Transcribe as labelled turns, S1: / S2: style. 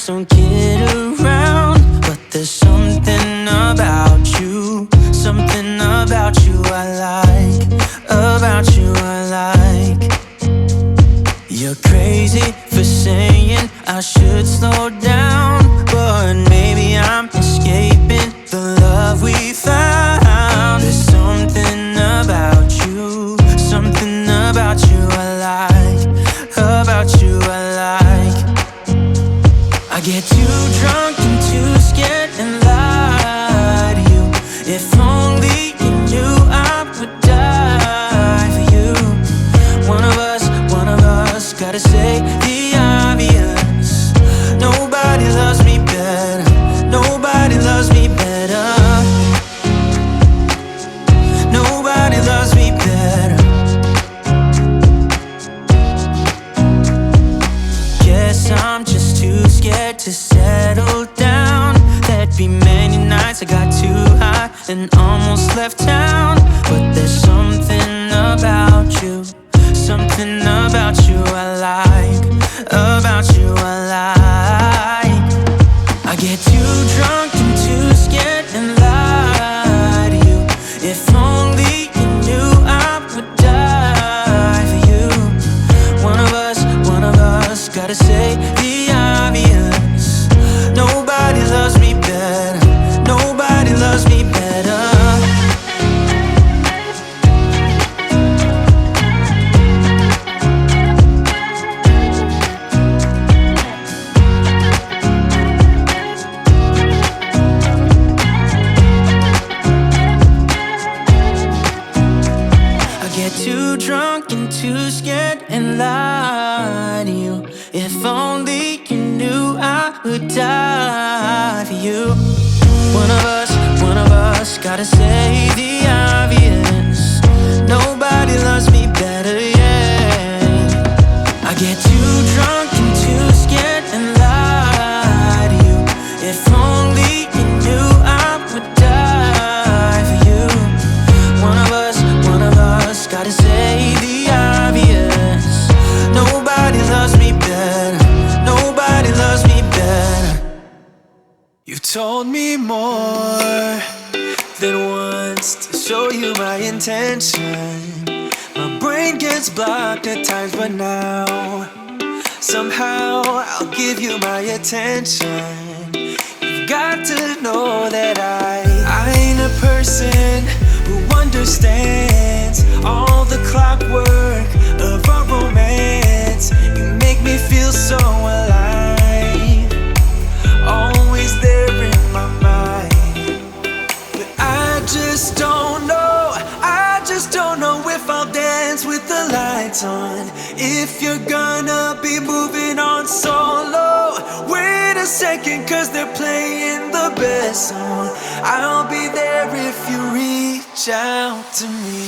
S1: just don't kid around. But there's something about you, something about you I like, about you I like. You're crazy for saying I should slow down, but maybe I'm escaping the love we found. There's something about you, something about you I like, about you I like. I get too drunk and too scared and lie to you. If only you knew I would die for you. One of us gotta say the obvious. Nobody loves me better, nobody loves me better, nobody loves me better. Guess I'm just too scared to settle down. There'd be many nights I got too high and almost left town. But there's something about you, something about you I like, about you I like. I get too drunk and too scared and lie to you. If only you knew I would die for you. One of us gotta say the obvious. Nobody loves me better, nobody loves me better. Too drunk and too scared and lie to you. If only you knew I would die for you. One of us gotta say the obvious. Nobody loves me better, yeah. I get too drunk and too scared and lie to you. If only you knew I would die for you. One of us gotta say the obvious. Nobody loves me better, nobody loves me better. You've told me more than once to show you my intention. My brain gets blocked at times, but now somehow I'll give you my attention. You've got to know that I ain't a person who understands all the clockwork of our romance. You make me feel so alive, always there in my mind. But I just don't know if I'll dance with the lights on. If you're gonna be moving on solo, wait a second, 'cause they're playing the best song. I'll be there if you reach out to me.